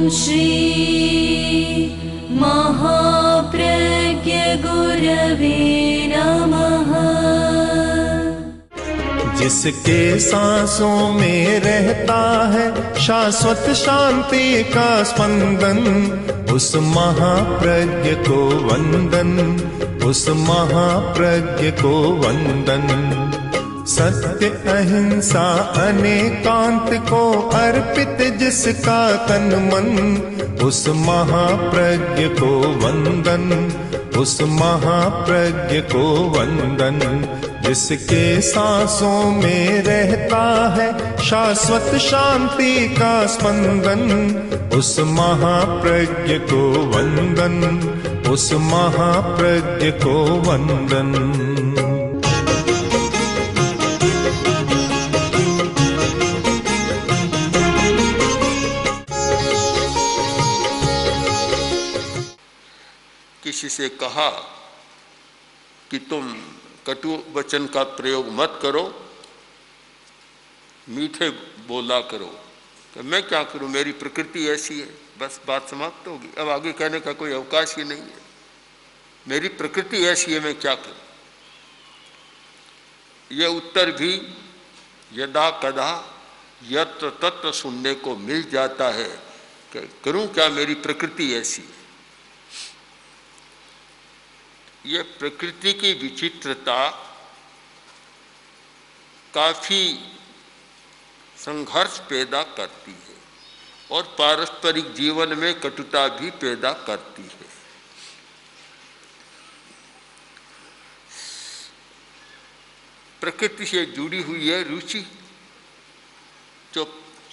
श्री महाप्रज्ञ गुरवे नमः। जिसके सांसों में रहता है शाश्वत शांति का स्पंदन, उस महाप्रज्ञ को वंदन, उस महाप्रज्ञ को वंदन। सत्य अहिंसा अनेकांत को अर्पित जिसका तन मन, उस महाप्रज्ञ को वंदन, उस महाप्रज्ञ को वंदन। जिसके सांसों में रहता है शाश्वत शांति का स्पंदन, उस महाप्रज्ञ को वंदन, उस महाप्रज्ञ को वंदन। किसी से कहा कि तुम कटु वचन का प्रयोग मत करो, मीठे बोला करो। तो मैं क्या करूं, मेरी प्रकृति ऐसी है, बस बात समाप्त होगी। अब आगे कहने का कोई अवकाश ही नहीं है। मेरी प्रकृति ऐसी है, मैं क्या करूं। यह उत्तर भी यदा कदा यत्र तत्र सुनने को मिल जाता है कि करूं क्या, मेरी प्रकृति ऐसी है। ये प्रकृति की विचित्रता काफी संघर्ष पैदा करती है और पारस्परिक जीवन में कटुता भी पैदा करती है। प्रकृति से जुड़ी हुई है रुचि, जो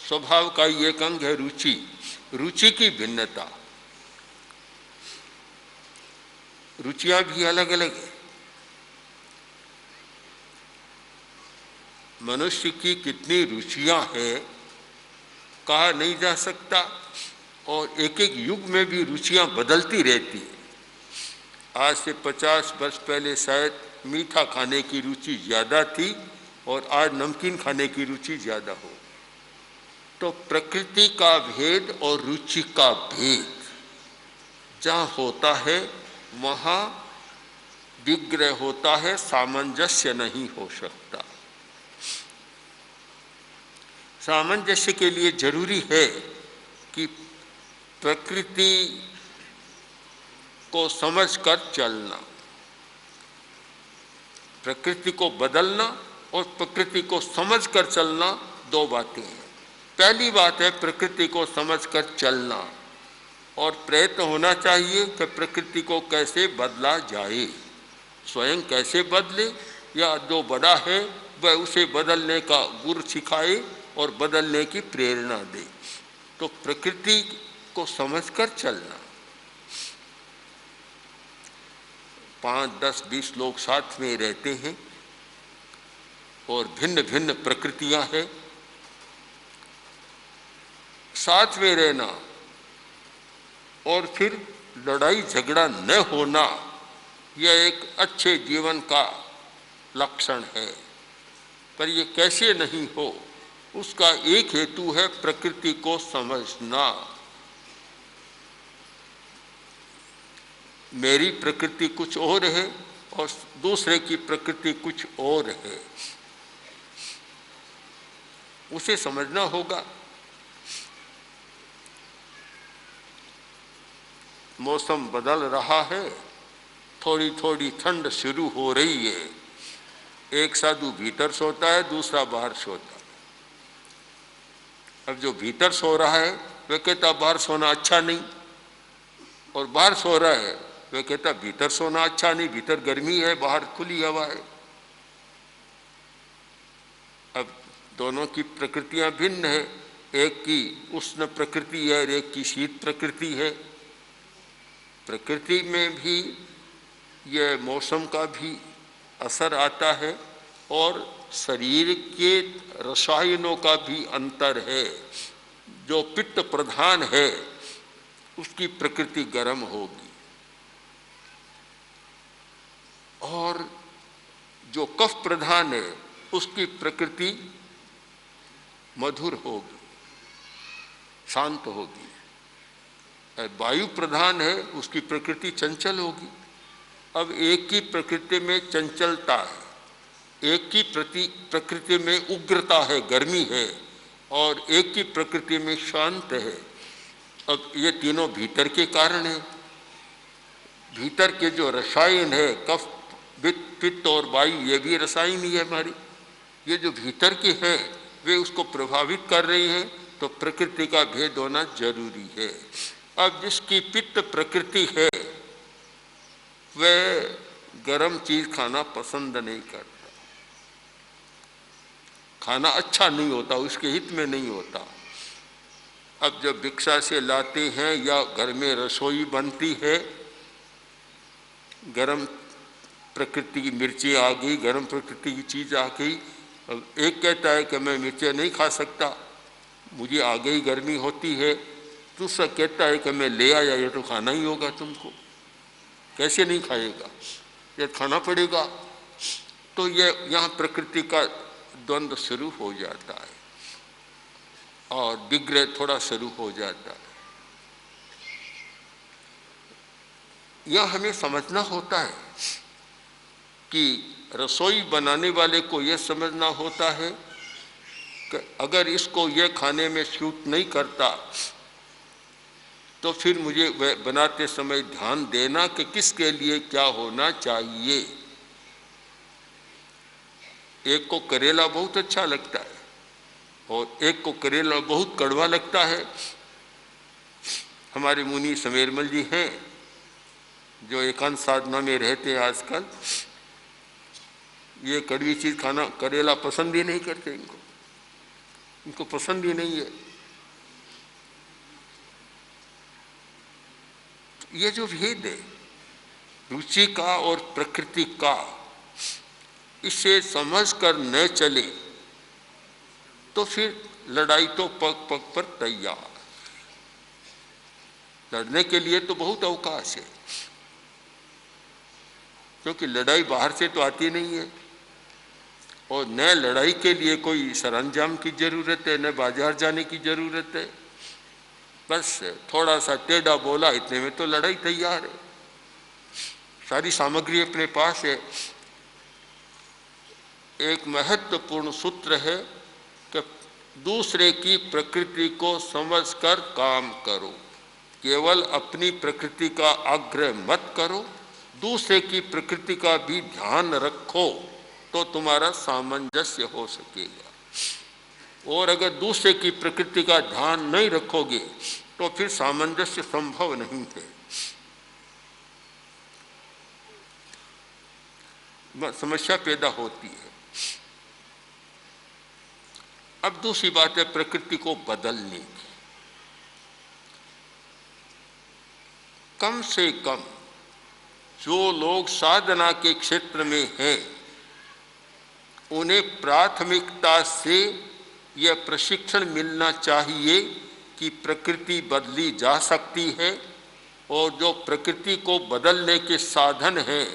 स्वभाव का एक अंग है रुचि। रुचि की भिन्नता, रुचियां भी अलग अलग है। मनुष्य की कितनी रुचियां हैं कहा नहीं जा सकता, और एक एक युग में भी रुचियां बदलती रहती है। आज से 50 वर्ष पहले शायद मीठा खाने की रुचि ज़्यादा थी और आज नमकीन खाने की रुचि ज़्यादा हो। तो प्रकृति का भेद और रुचि का भेद जहाँ होता है वहाँ विग्रह होता है, सामंजस्य नहीं हो सकता। सामंजस्य के लिए जरूरी है कि प्रकृति को समझकर चलना, प्रकृति को बदलना और प्रकृति को समझकर चलना दो बातें हैं। पहली बात है प्रकृति को समझकर चलना, और प्रयत्न होना चाहिए कि प्रकृति को कैसे बदला जाए। स्वयं कैसे बदले, या जो बड़ा है वह उसे बदलने का गुर सिखाए और बदलने की प्रेरणा दे। तो प्रकृति को समझकर चलना। 5, 10, 20 लोग साथ में रहते हैं और भिन्न भिन्न प्रकृतियां हैं। साथ में रहना और फिर लड़ाई झगड़ा न होना, यह एक अच्छे जीवन का लक्षण है। पर यह कैसे नहीं हो, उसका एक हेतु है प्रकृति को समझना। मेरी प्रकृति कुछ और है और दूसरे की प्रकृति कुछ और है, उसे समझना होगा। मौसम बदल रहा है, थोड़ी थोड़ी ठंड शुरू हो रही है। एक साधु भीतर सोता है, दूसरा बाहर सोता है। अब जो भीतर सो रहा है वह कहता बाहर सोना अच्छा नहीं, और बाहर सो रहा है वह कहता भीतर सोना अच्छा नहीं, भीतर गर्मी है, बाहर खुली हवा है। अब दोनों की प्रकृतियां भिन्न है, एक की उष्ण प्रकृति है और एक की शीत प्रकृति है। प्रकृति में भी यह मौसम का भी असर आता है और शरीर के रसायनों का भी अंतर है। जो पित्त प्रधान है उसकी प्रकृति गर्म होगी, और जो कफ प्रधान है उसकी प्रकृति मधुर होगी, शांत होगी। वायु प्रधान है, उसकी प्रकृति चंचल होगी। अब एक की प्रकृति में चंचलता है, एक की प्रकृति में उग्रता है, गर्मी है, और एक की प्रकृति में शांत है। अब ये तीनों भीतर के कारण है। भीतर के जो रसायन है, कफ, पित्त और वायु, ये भी रसायन ही है हमारी। ये जो भीतर के हैं वे उसको प्रभावित कर रही हैं, तो प्रकृति का भेद होना जरूरी है। अब जिसकी पित्त प्रकृति है वह गर्म चीज खाना पसंद नहीं करता, खाना अच्छा नहीं होता, उसके हित में नहीं होता। अब जब भिक्षा से लाते हैं या घर में रसोई बनती है, गर्म प्रकृति की मिर्ची आ गई, गर्म प्रकृति की चीज आ गई। अब एक कहता है कि मैं मिर्चें नहीं खा सकता, मुझे आ गई गर्मी होती है। दूसरा कहता है कि मैं ले आया, ये तो खाना ही होगा तुमको, कैसे नहीं खाएगा, ये खाना पड़ेगा। तो ये यहाँ प्रकृति का द्वंद्व शुरू हो जाता है और विग्रह थोड़ा शुरू हो जाता है। यह हमें समझना होता है कि रसोई बनाने वाले को यह समझना होता है कि अगर इसको यह खाने में सूट नहीं करता तो फिर मुझे वह बनाते समय ध्यान देना कि किसके लिए क्या होना चाहिए। एक को करेला बहुत अच्छा लगता है और एक को करेला बहुत कड़वा लगता है। हमारे मुनि समेरमल जी हैं जो एकांत साधना में रहते हैं आजकल, ये कड़वी चीज खाना, करेला पसंद ही नहीं करते, इनको पसंद ही नहीं है। ये जो भेद है रुचि का और प्रकृति का, इसे समझ कर न चले तो फिर लड़ाई तो पग पग पर तैयार। लड़ने के लिए तो बहुत अवकाश है, क्योंकि लड़ाई बाहर से तो आती नहीं है और न लड़ाई के लिए कोई सरंजाम की जरूरत है, न बाजार जाने की जरूरत है। बस थोड़ा सा टेढ़ा बोला, इतने में तो लड़ाई तैयार है। सारी सामग्री अपने पास है। एक महत्वपूर्ण सूत्र है कि दूसरे की प्रकृति को समझकर काम करो, केवल अपनी प्रकृति का आग्रह मत करो, दूसरे की प्रकृति का भी ध्यान रखो तो तुम्हारा सामंजस्य हो सकेगा। और अगर दूसरे की प्रकृति का ध्यान नहीं रखोगे तो फिर सामंजस्य संभव नहीं है। समस्या पैदा होती है। अब दूसरी बात है प्रकृति को बदलने की। कम से कम जो लोग साधना के क्षेत्र में हैं उन्हें प्राथमिकता से यह प्रशिक्षण मिलना चाहिए कि प्रकृति बदली जा सकती है और जो प्रकृति को बदलने के साधन हैं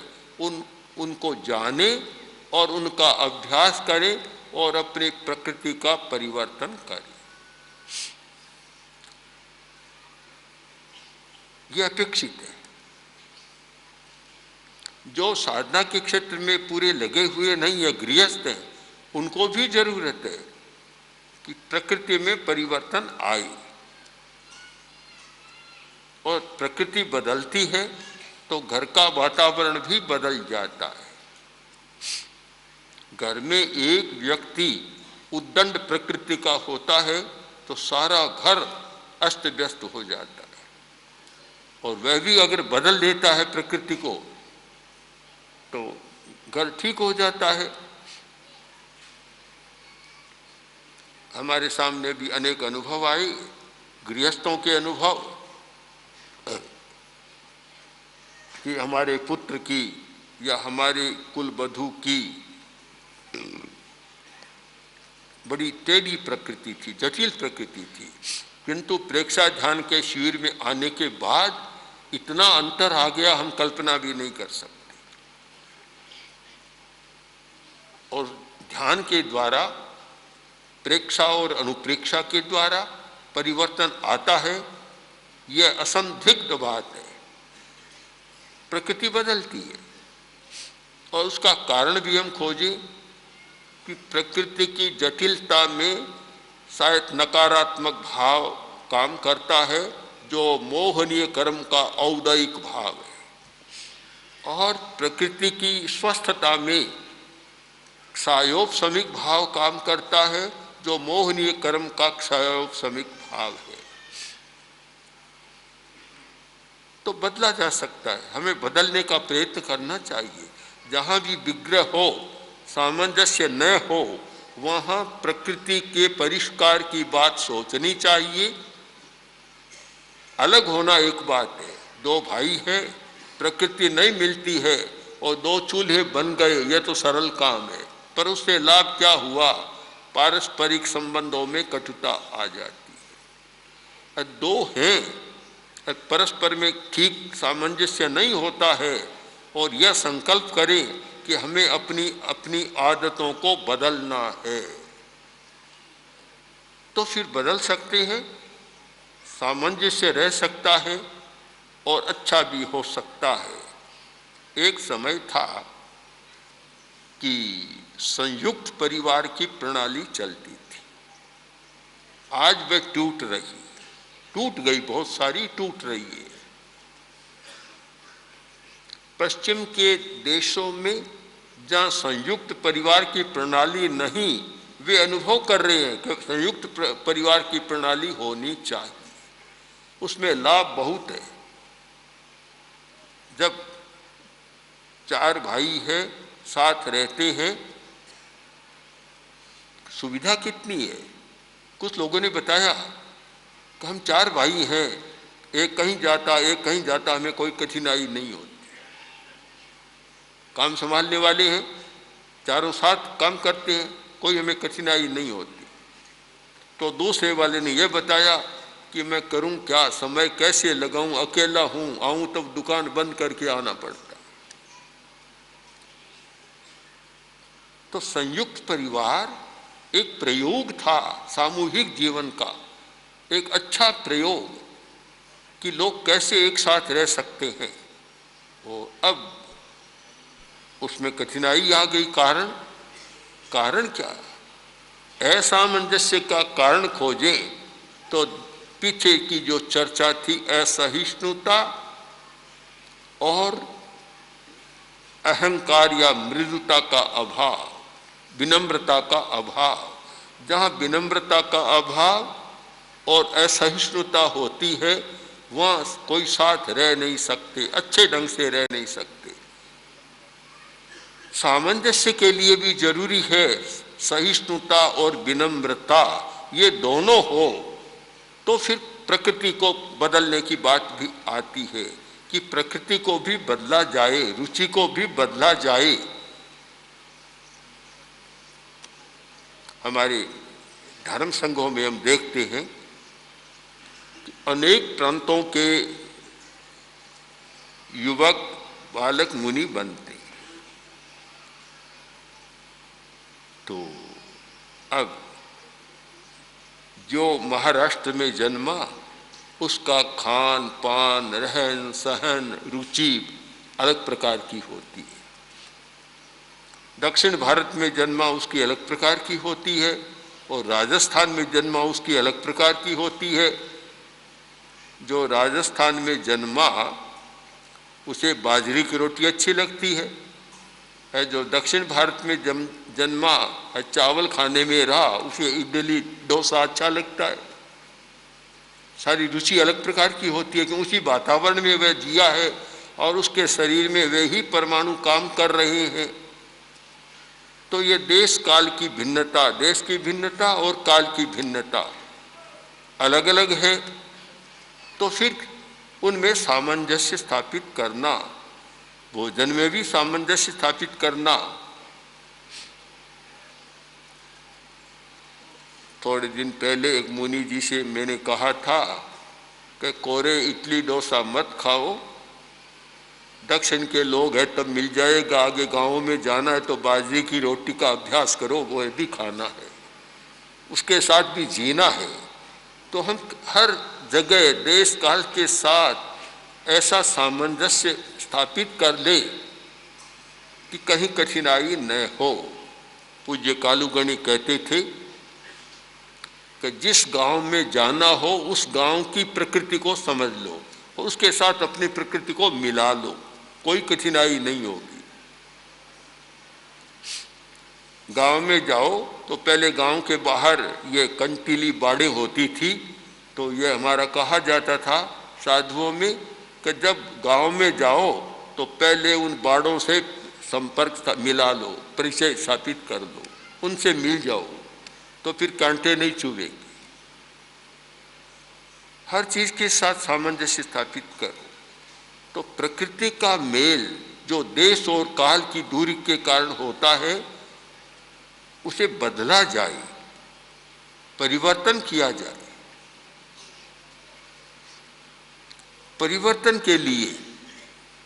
उनको जाने और उनका अभ्यास करें और अपनी प्रकृति का परिवर्तन करें। यह अपेक्षित है। जो साधना के क्षेत्र में पूरे लगे हुए नहीं है, गृहस्थ हैं, उनको भी जरूरत है कि प्रकृति में परिवर्तन आए। और प्रकृति बदलती है तो घर का वातावरण भी बदल जाता है। घर में एक व्यक्ति उद्दंड प्रकृति का होता है तो सारा घर अस्त व्यस्त हो जाता है, और वह भी अगर बदल देता है प्रकृति को तो घर ठीक हो जाता है। हमारे सामने भी अनेक अनुभव आए, गृहस्थों के अनुभव कि हमारे पुत्र की या हमारे कुलवधू की बड़ी टेढ़ी प्रकृति थी, जटिल प्रकृति थी, किंतु प्रेक्षा ध्यान के शिविर में आने के बाद इतना अंतर आ गया हम कल्पना भी नहीं कर सकते। और ध्यान के द्वारा, प्रेक्षा और अनुप्रेक्षा के द्वारा परिवर्तन आता है। यह असंदिग्ध बात है। प्रकृति बदलती है और उसका कारण भी हम खोजें कि प्रकृति की जटिलता में शायद नकारात्मक भाव काम करता है, जो मोहनीय कर्म का औदयिक भाव है, और प्रकृति की स्वस्थता में क्षयोपशमिक भाव काम करता है, जो मोहनीय कर्म का क्षयोपशमिक भाव है। तो बदला जा सकता है, हमें बदलने का प्रयत्न करना चाहिए। जहाँ भी विग्रह हो, सामंजस्य न हो, वहाँ प्रकृति के परिष्कार की बात सोचनी चाहिए। अलग होना एक बात है, दो भाई हैं, प्रकृति नहीं मिलती है और दो चूल्हे बन गए, यह तो सरल काम है, पर उससे लाभ क्या हुआ? पारस्परिक संबंधों में कटुता आ जाती है। दो हैं, परस्पर में ठीक सामंजस्य नहीं होता है और यह संकल्प करें कि हमें अपनी अपनी आदतों को बदलना है, तो फिर बदल सकते हैं, सामंजस्य रह सकता है और अच्छा भी हो सकता है। एक समय था कि संयुक्त परिवार की प्रणाली चलती थी, आज वह टूट गई, बहुत सारी टूट रही है। पश्चिम के देशों में जहाँ संयुक्त परिवार की प्रणाली नहीं, वे अनुभव कर रहे हैं कि संयुक्त परिवार की प्रणाली होनी चाहिए, उसमें लाभ बहुत है। जब चार भाई हैं, साथ रहते हैं, सुविधा कितनी है। कुछ लोगों ने बताया कि हम चार भाई हैं, एक कहीं जाता एक कहीं जाता, हमें कोई कठिनाई नहीं होती, काम संभालने वाले हैं, चारों साथ काम करते हैं, कोई हमें कठिनाई नहीं होती। तो दूसरे वाले ने यह बताया कि मैं करूं क्या, समय कैसे लगाऊं, अकेला हूं, आऊं तब दुकान बंद करके आना पड़ता। तो संयुक्त परिवार एक प्रयोग था सामूहिक जीवन का, एक अच्छा प्रयोग कि लोग कैसे एक साथ रह सकते हैं। वो अब उसमें कठिनाई आ गई। कारण क्या? असामंजस्य का कारण खोजें तो पीछे की जो चर्चा थी, असहिष्णुता और अहंकार या मृदुता का अभाव, विनम्रता का अभाव। जहाँ विनम्रता का अभाव और असहिष्णुता होती है, वहाँ कोई साथ रह नहीं सकते, अच्छे ढंग से रह नहीं सकते। सामंजस्य के लिए भी जरूरी है सहिष्णुता और विनम्रता, ये दोनों हो तो फिर प्रकृति को बदलने की बात भी आती है कि प्रकृति को भी बदला जाए, रुचि को भी बदला जाए। हमारे धर्म संघों में हम देखते हैं कि अनेक प्रांतों के युवक बालक मुनि बनते हैं। तो अब जो महाराष्ट्र में जन्मा, उसका खान पान, रहन सहन, रुचि अलग प्रकार की होती है। दक्षिण भारत में जन्मा, उसकी अलग प्रकार की होती है, और राजस्थान में जन्मा, उसकी अलग प्रकार की होती है। जो राजस्थान में जन्मा उसे बाजरी की रोटी अच्छी लगती है, जो दक्षिण भारत में जन्मा चावल खाने में रहा, उसे इडली डोसा अच्छा लगता है। सारी रुचि अलग प्रकार की होती है कि उसी वातावरण में वह जिया है और उसके शरीर में वे ही परमाणु काम कर रहे हैं। तो ये देश काल की भिन्नता, देश की भिन्नता और काल की भिन्नता अलग अलग है। तो फिर उनमें सामंजस्य स्थापित करना, भोजन में भी सामंजस्य स्थापित करना। थोड़े दिन पहले एक मुनि जी से मैंने कहा था कि कोरे इडली डोसा मत खाओ, दक्षिण के लोग हैं तब मिल जाएगा, आगे गाँव में जाना है तो बाजरे की रोटी का अभ्यास करो, वो भी खाना है, उसके साथ भी जीना है। तो हम हर जगह देश काल के साथ ऐसा सामंजस्य स्थापित कर ले कि कहीं कठिनाई न हो। पूज्य कालूगणी कहते थे कि जिस गांव में जाना हो उस गांव की प्रकृति को समझ लो और उसके साथ अपनी प्रकृति को मिला लो, कोई कठिनाई नहीं होगी। गांव में जाओ तो पहले गांव के बाहर ये कंटीली बाड़ें होती थी, तो ये हमारा कहा जाता था साधुओं में कि जब गांव में जाओ तो पहले उन बाड़ों से संपर्क मिला लो, परिचय स्थापित कर लो, उनसे मिल जाओ तो फिर कांटे नहीं चुभेंगे। हर चीज के साथ सामंजस्य स्थापित करो तो प्रकृति का मेल जो देश और काल की दूरी के कारण होता है उसे बदला जाए, परिवर्तन किया जाए। परिवर्तन के लिए,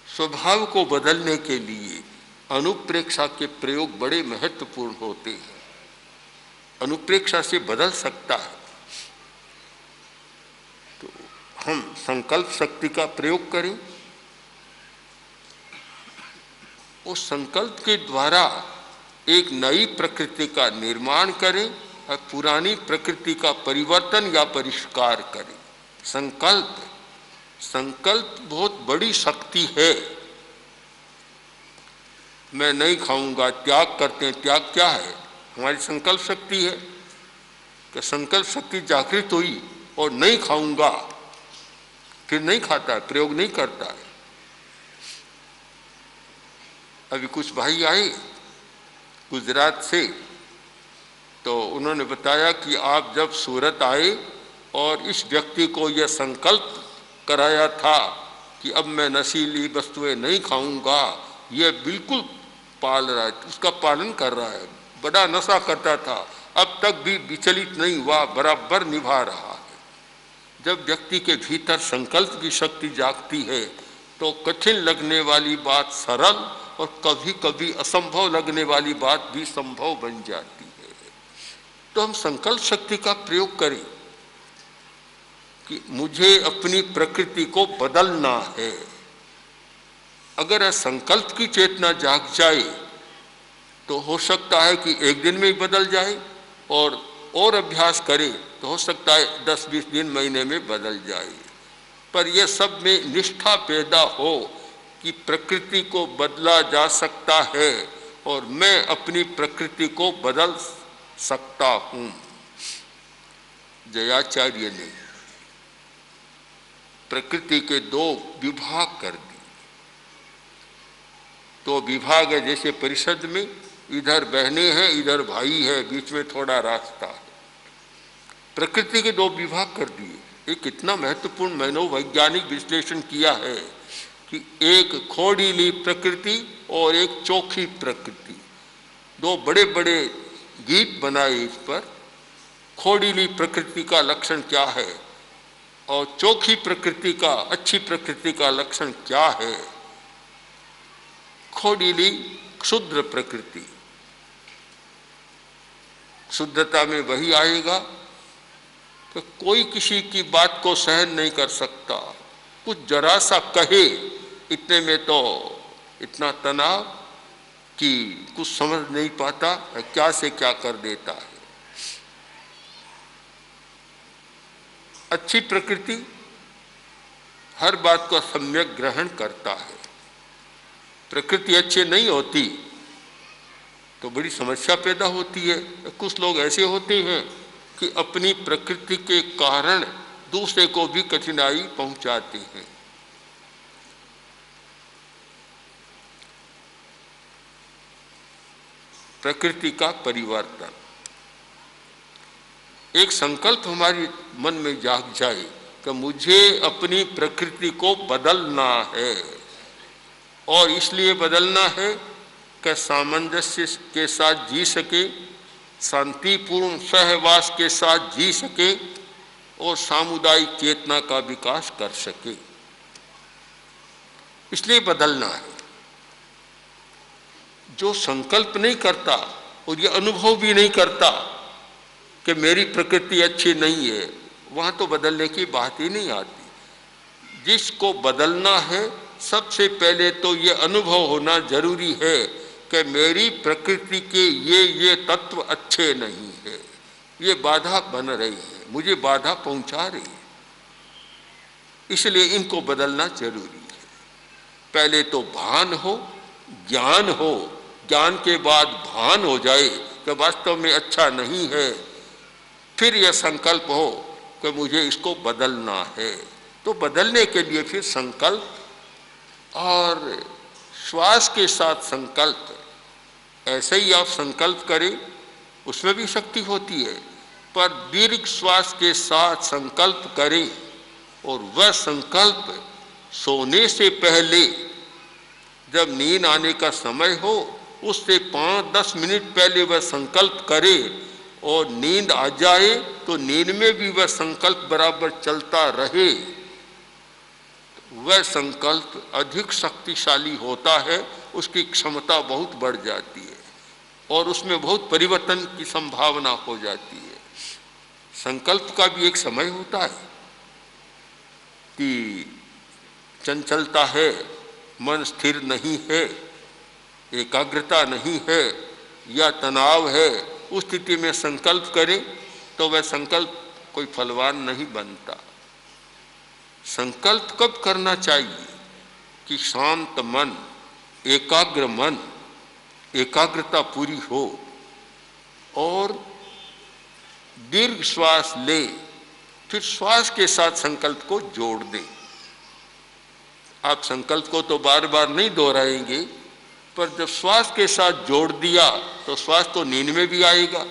स्वभाव को बदलने के लिए अनुप्रेक्षा के प्रयोग बड़े महत्वपूर्ण होते हैं। अनुप्रेक्षा से बदल सकता है। तो हम संकल्प शक्ति का प्रयोग करें, उस संकल्प के द्वारा एक नई प्रकृति का निर्माण करें और पुरानी प्रकृति का परिवर्तन या परिष्कार करें। संकल्प बहुत बड़ी शक्ति है। मैं नहीं खाऊंगा, त्याग करते हैं। त्याग क्या है? हमारी संकल्प शक्ति है कि संकल्प शक्ति जागृत हुई और नहीं खाऊंगा, फिर नहीं खाता है, प्रयोग नहीं करता है। अभी कुछ भाई आए गुजरात से, तो उन्होंने बताया कि आप जब सूरत आए और इस व्यक्ति को यह संकल्प कराया था कि अब मैं नशीली वस्तुएं नहीं खाऊंगा, यह बिल्कुल पाल रहा है, उसका पालन कर रहा है। बड़ा नशा करता था, अब तक भी विचलित नहीं हुआ, बराबर निभा रहा है। जब व्यक्ति के भीतर संकल्प की शक्ति जागती है तो कठिन लगने वाली बात सरल और कभी कभी असंभव लगने वाली बात भी संभव बन जाती है। तो हम संकल्प शक्ति का प्रयोग करें कि मुझे अपनी प्रकृति को बदलना है। अगर संकल्प की चेतना जाग जाए तो हो सकता है कि एक दिन में ही बदल जाए, और अभ्यास करे तो हो सकता है 10-20 दिन, महीने में बदल जाए। पर यह सब में निष्ठा पैदा हो कि प्रकृति को बदला जा सकता है और मैं अपनी प्रकृति को बदल सकता हूं। जयाचार्य ने प्रकृति के 2 विभाग कर दिए। तो विभाग है जैसे परिषद में, इधर बहनें हैं, इधर भाई है, बीच में थोड़ा रास्ता है। प्रकृति के 2 विभाग कर दिए। ये कितना महत्वपूर्ण मनोवैज्ञानिक विश्लेषण किया है कि एक खोड़ीली प्रकृति और एक चोखी प्रकृति। 2 बड़े बड़े गीत बनाए इस पर। खोड़ीली प्रकृति का लक्षण क्या है और चोखी प्रकृति का, अच्छी प्रकृति का लक्षण क्या है। खोड़ीली क्षुद्र प्रकृति, शुद्धता में वही आएगा कि कोई किसी की बात को सहन नहीं कर सकता, कुछ जरा सा कहे इतने में तो इतना तनाव कि कुछ समझ नहीं पाता, क्या से क्या कर देता है। अच्छी प्रकृति हर बात को सम्यक ग्रहण करता है। प्रकृति अच्छी नहीं होती तो बड़ी समस्या पैदा होती है। कुछ लोग ऐसे होते हैं कि अपनी प्रकृति के कारण दूसरे को भी कठिनाई पहुंचाते हैं। प्रकृति का परिवर्तन, एक संकल्प हमारे मन में जाग जाए कि मुझे अपनी प्रकृति को बदलना है, और इसलिए बदलना है कि सामंजस्य के साथ जी सके, शांतिपूर्ण सहवास के साथ जी सके और सामुदायिक चेतना का विकास कर सके। इसलिए बदलना है। जो संकल्प नहीं करता और ये अनुभव भी नहीं करता कि मेरी प्रकृति अच्छी नहीं है, वहाँ तो बदलने की बात ही नहीं आती। जिसको बदलना है सबसे पहले तो ये अनुभव होना जरूरी है कि मेरी प्रकृति के ये तत्व अच्छे नहीं है, ये बाधा बन रही है, मुझे बाधा पहुंचा रही है, इसलिए इनको बदलना जरूरी है। पहले तो भान हो, ज्ञान हो, ज्ञान के बाद भान हो जाए कि वास्तव में अच्छा नहीं है, फिर यह संकल्प हो कि मुझे इसको बदलना है। तो बदलने के लिए फिर संकल्प और श्वास के साथ संकल्प, ऐसे ही आप संकल्प करें उसमें भी शक्ति होती है, पर दीर्घ श्वास के साथ संकल्प करें और वह संकल्प सोने से पहले जब नींद आने का समय हो उससे 5-10 मिनट पहले वह संकल्प करे और नींद आ जाए तो नींद में भी वह संकल्प बराबर चलता रहे, वह संकल्प अधिक शक्तिशाली होता है, उसकी क्षमता बहुत बढ़ जाती है और उसमें बहुत परिवर्तन की संभावना हो जाती है। संकल्प का भी एक समय होता है कि चंचलता है, मन स्थिर नहीं है, एकाग्रता नहीं है या तनाव है, उस स्थिति में संकल्प करें तो वह संकल्प कोई फलवान नहीं बनता। संकल्प कब करना चाहिए कि शांत मन, एकाग्र मन, एकाग्रता पूरी हो और दीर्घ श्वास ले, फिर श्वास के साथ संकल्प को जोड़ दें। आप संकल्प को तो बार बार नहीं दोहराएंगे, पर जब श्वास के साथ जोड़ दिया तो श्वास तो नींद में भी आएगा,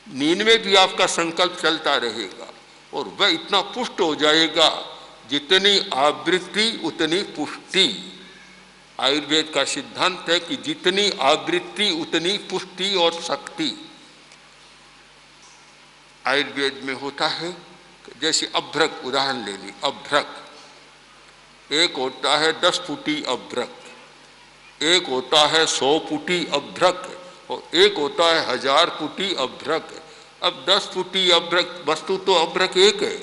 नींद में भी आपका संकल्प चलता रहेगा और वह इतना पुष्ट हो जाएगा, जितनी आवृत्ति उतनी पुष्टि। आयुर्वेद का सिद्धांत है कि जितनी आवृत्ति उतनी पुष्टि और शक्ति। आयुर्वेद में होता है, जैसे अभ्रक उदाहरण ले ली, अभ्रक एक होता है 10 फुटी अभ्रक, एक होता है 100 फुटी अभ्रक और एक होता है 1000 फुटी अभ्रक। अब 10 फुटी अभ्रक, वस्तु तो अभ्रक एक है,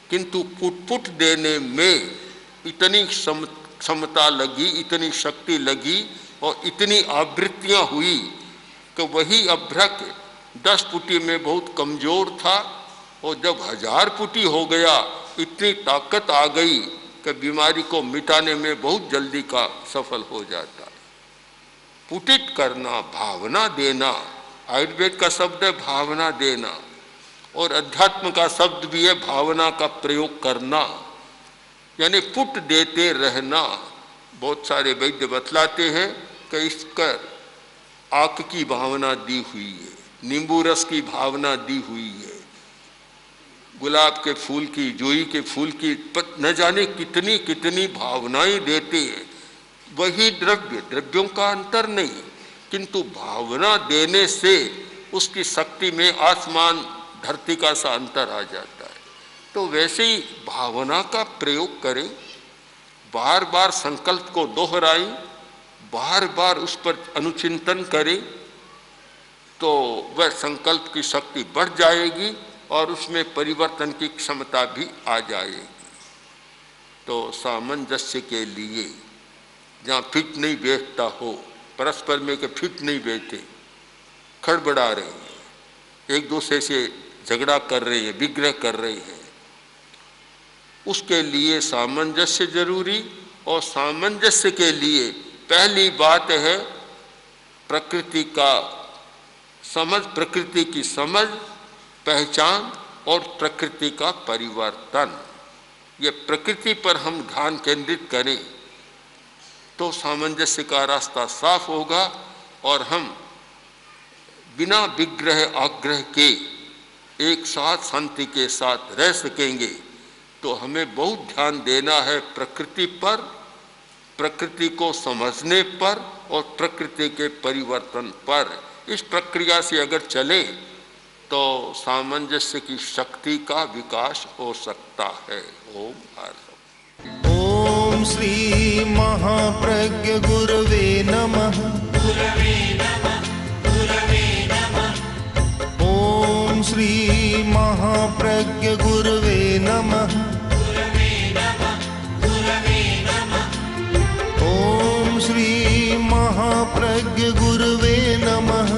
किंतु फुट देने में इतनी क्षमता लगी, इतनी शक्ति लगी और इतनी आवृत्तियां हुई कि वही अभ्रक 10 फुटी में बहुत कमजोर था और जब 1000 फुटी हो गया इतनी ताकत आ गई कि बीमारी को मिटाने में बहुत जल्दी का सफल हो जाता है। पुटित करना, भावना देना, आयुर्वेद का शब्द है भावना देना और अध्यात्म का शब्द भी है भावना का प्रयोग करना, यानी पुट देते रहना। बहुत सारे वैद्य बतलाते हैं कि इसका आक की भावना दी हुई है, नींबू रस की भावना दी हुई है, गुलाब के फूल की, जोई के फूल की, न जाने कितनी कितनी भावनाएं देते हैं। वही द्रव्य, द्रव्यों का अंतर नहीं, किंतु भावना देने से उसकी शक्ति में आसमान धरती का सा अंतर आ जाता है। तो वैसे ही भावना का प्रयोग करें, बार बार संकल्प को दोहराएं, बार बार उस पर अनुचिंतन करें, तो वह संकल्प की शक्ति बढ़ जाएगी और उसमें परिवर्तन की क्षमता भी आ जाएगी। तो सामंजस्य के लिए जहाँ फिट नहीं बैठता हो, परस्पर में के फिट नहीं बैठे, खड़बड़ा रहे हैं, एक दूसरे से झगड़ा कर रहे हैं, विग्रह कर रहे हैं, उसके लिए सामंजस्य जरूरी। और सामंजस्य के लिए पहली बात है प्रकृति का समझ, प्रकृति की समझ, पहचान और प्रकृति का परिवर्तन। ये प्रकृति पर हम ध्यान केंद्रित करें तो सामंजस्य का रास्ता साफ होगा और हम बिना विग्रह आग्रह के एक साथ शांति के साथ रह सकेंगे। तो हमें बहुत ध्यान देना है प्रकृति पर, प्रकृति को समझने पर और प्रकृति के परिवर्तन पर। इस प्रक्रिया से अगर चले तो सामंजस्य की शक्ति का विकास हो सकता है। ओम हर ओम श्री महाप्रज्ञ गुरवे नमः। गुरवे नमः, गुरवे नमः। ओम श्री महाप्रज्ञ गुरवे नमः। ओम श्री महाप्रज्ञ गुरवे नमः।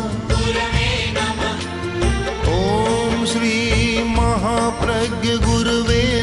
ओम श्री महाप्रज्ञ गुरवे